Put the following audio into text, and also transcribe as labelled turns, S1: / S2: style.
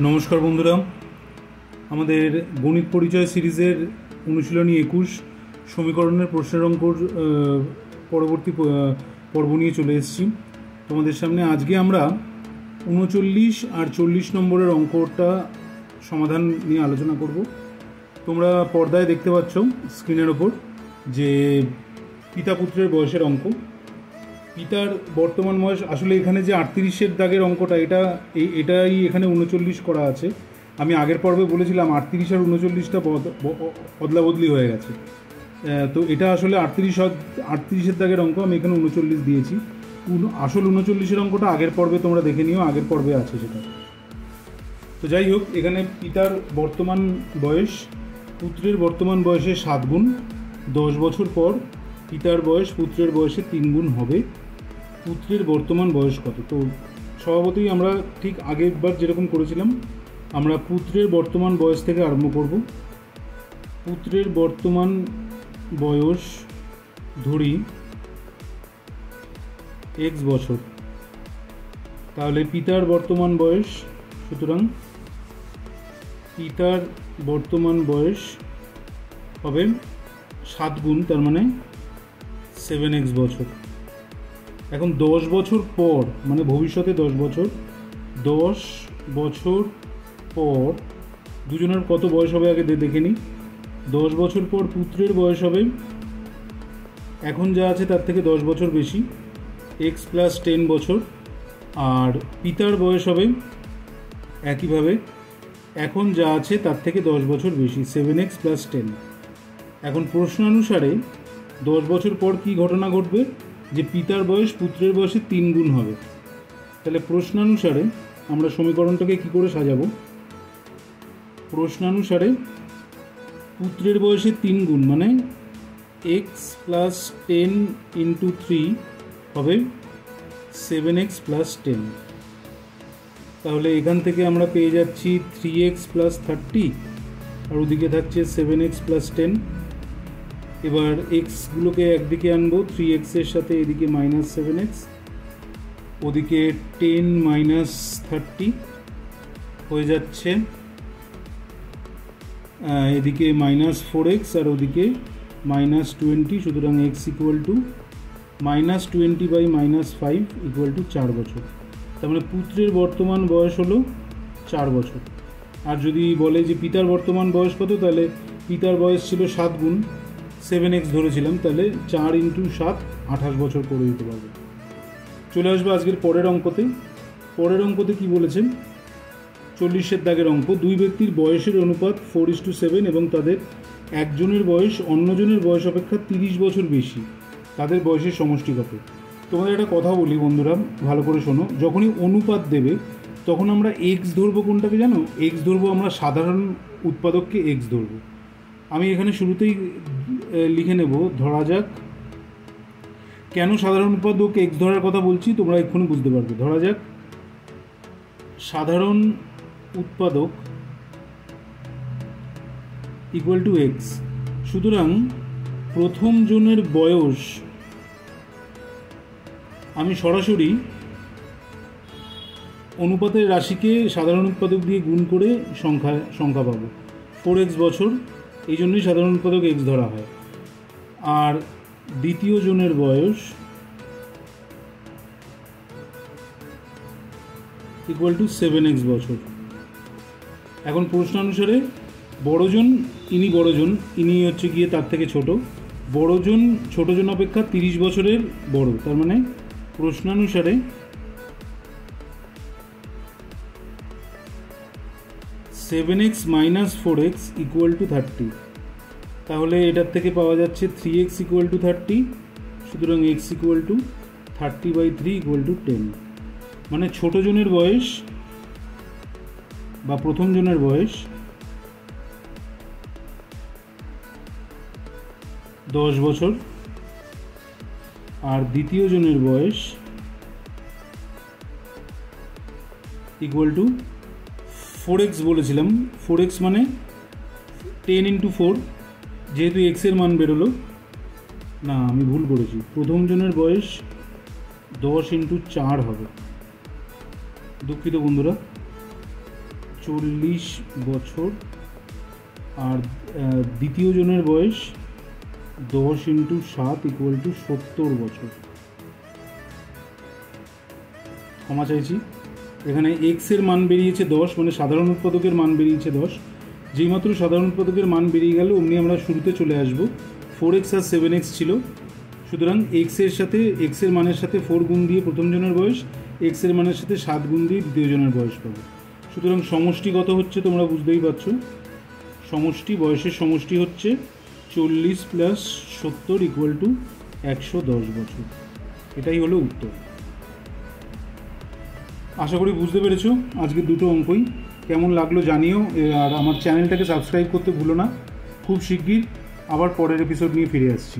S1: নমস্কার বন্ধুরা, আমাদের গণিত পরিচয় সিরিজের অনুশীলনী 21 সমীকরণের প্রশ্নের অঙ্কর পরবর্তী পর্ব নিয়ে চলে এসেছি তোমাদের সামনে। আজকে আমরা 39 আর 40 নম্বরের অঙ্কটা সমাধান নিয়ে আলোচনা করব। তোমরা পর্দায় দেখতে পাচ্ছ স্ক্রিনের ওপর যে পিতা পুত্রের বয়সের অঙ্ক। পিতার বর্তমান বয়স, আসলে এখানে যে 38-এর দাগের অঙ্কটা এটাই এখানে 39 করা আছে। আমি আগের পর্বে বলেছিলাম 38 আর 39টা বদলা বদলি হয়ে গেছে, তো এটা আসলে 38-এর দাগের অঙ্ক, আমি এখানে 39 দিয়েছি। আসল 39-এর অঙ্কটা আগের পর্বে তোমরা দেখে নিও, আগের পর্বে আছে সেটা। তো যাই হোক, এখানে পিতার বর্তমান বয়স পুত্রের বর্তমান বয়সে 7 গুণ, 10 বছর পর পিতার বয়স পুত্রের বয়সে 3 গুণ হবে। পুত্রের বর্তমান বয়স কত? তো স্বভাবতই আমরা ঠিক আগেরবার যেরকম করেছিলাম, আমরা পুত্রের বর্তমান বয়স থেকে আরম্ভ করব। পুত্রের বর্তমান বয়স ধরি x বছর, তাহলে পিতার বর্তমান বয়স, সুতরাং পিতার বর্তমান বয়স হবে 7 গুণ, তার মানে 7x বছর। এখন 10 বছর পর, মানে ভবিষ্যতে 10 বছর পর দুজনের কত বয়স হবে আগে দেখে নিই। 10 বছর পর পুত্রের বয়স হবে, এখন যা আছে তার থেকে 10 বছর বেশি, x + 10 বছর। আর পিতার বয়স হবে একইভাবে, এখন যা আছে তার থেকে 10 বছর বেশি, 7x + 10। এখন প্রশ্নানুসারে 10 বছর পর কি ঘটনা ঘটবে? যে পিতার বয়স পুত্রের বয়সে 3 গুণ হবে। তাহলে প্রশ্নানুসারে আমরা সমীকরণটাকে কি করে সাজাবো? প্রশ্নানুসারে পুত্রের বয়সে 3 গুণ মানে x + 10 × 3 হবে 7x + 10। তাহলে এখান থেকে আমরা পেয়ে যাচ্ছি 3x + 30, আর ওদিকে থাকছে 7x + 10। এবার এক্সগুলোকে একদিকে আনবো, 3x এর সাথে এদিকে -7x, ওদিকে 10 - 30 হয়ে যাচ্ছে, এদিকে -4x আর ওদিকে -20, সুতরাং x = -20/-5 = 4 বছর। তার মানে পুত্রের বর্তমান বয়স হলো 4 বছর। আর যদি বলে যে পিতার বর্তমান বয়স কত, তাহলে পিতার বয়স ছিল 7 গুণ, 7x ধরেছিলাম, তাহলে 4 × 7 28 বছর করে দিতে পারবে। চলে আসবো আজকের পরের অঙ্কতে কি বলেছেন? 40-এর দাগের অঙ্ক। দুই ব্যক্তির বয়সের অনুপাত 4:7 এবং তাদের একজনের বয়স অন্যজনের বয়স অপেক্ষা 30 বছর বেশি, তাদের বয়সের সমষ্টি কত? তোমাদের একটা কথা বলি বন্ধুরা, ভালো করে শোনো। যখনই অনুপাত দেবে তখন আমরা x ধরবো, কোনটাকে জানো? x ধরবো আমরা সাধারণ উৎপাদককে x ধরবো। আমি এখানে শুরুতেই লিখে নেব, ধরা যাক, কেন সাধারণ উৎপাদক x ধরার কথা বলছি তোমরা এক্ষুনি বুঝতে পারবে। ধরা যাক সাধারণ উৎপাদক = x, সুতরাং প্রথম জনের বয়স আমি সরাসরি অনুপাতের রাশিকে সাধারণ উৎপাদক দিয়ে গুণ করে সংখ্যা পাবো, 4x বছর, এই জন্যই সাধারণ উৎপাদক x ধরা হয়। আর দ্বিতীয় জনের বয়স = 7x বছর। এখন প্রশ্নানুসারে বড়জন, ইনি হচ্ছে গিয়ে তার থেকে ছোট, ছোটজন অপেক্ষা 30 বছরের বড়, তার মানে প্রশ্নানুসারে 7x - 4x = 30। তাহলে এটার থেকে পাওয়া যাচ্ছে 3x = 30, সুতরাং x = 30/3 = 10। মানে ছোটজনের বয়স বা প্রথম জনের বয়স 10 বছর, আর দ্বিতীয় জনের বয়স = 4x বলেছিলাম। 4x মানে 10 × 4, যেহেতু x এর মান বেরোলো, না আমি ভুল করেছি, প্রথম জনের বয়স 10 × 4 হবে, দুঃখিত বন্ধুরা। 40 বছর, আর দ্বিতীয় জনের বয়স 10 × 7 = 70 বছর। ক্ষমা চাইছি, এখানে এক্সের মান বেরিয়েছে 10, মানে সাধারণ উৎপাদকের মান বেরিয়েছে 10। যেইমাত্র সাধারণ উৎপাদকের মান বেরিয়ে গেল অমনি আমরা শুরুতে চলে আসব। 4x আর 7x ছিল, সুতরাং এক্সের মানের সাথে 4 গুণ দিয়ে প্রথম জনের বয়স, এক্সের মানের সাথে 7 গুণ দিয়ে দ্বিতীয় জনের বয়স পাবো। সুতরাং সমষ্টি কত হচ্ছে তোমরা বুঝতেই পারছো, বয়সের সমষ্টি হচ্ছে 40 + 70 = 110 বছর। এটাই হলো উত্তর। আশা করি বুঝতে পেরেছো আজকে দুটো অঙ্কই। কেমন লাগলো জানিও, আর আমার চ্যানেলটাকে সাবস্ক্রাইব করতে ভুলো না। খুব শিগগির আবার পরের এপিসোড নিয়ে ফিরে আসছি।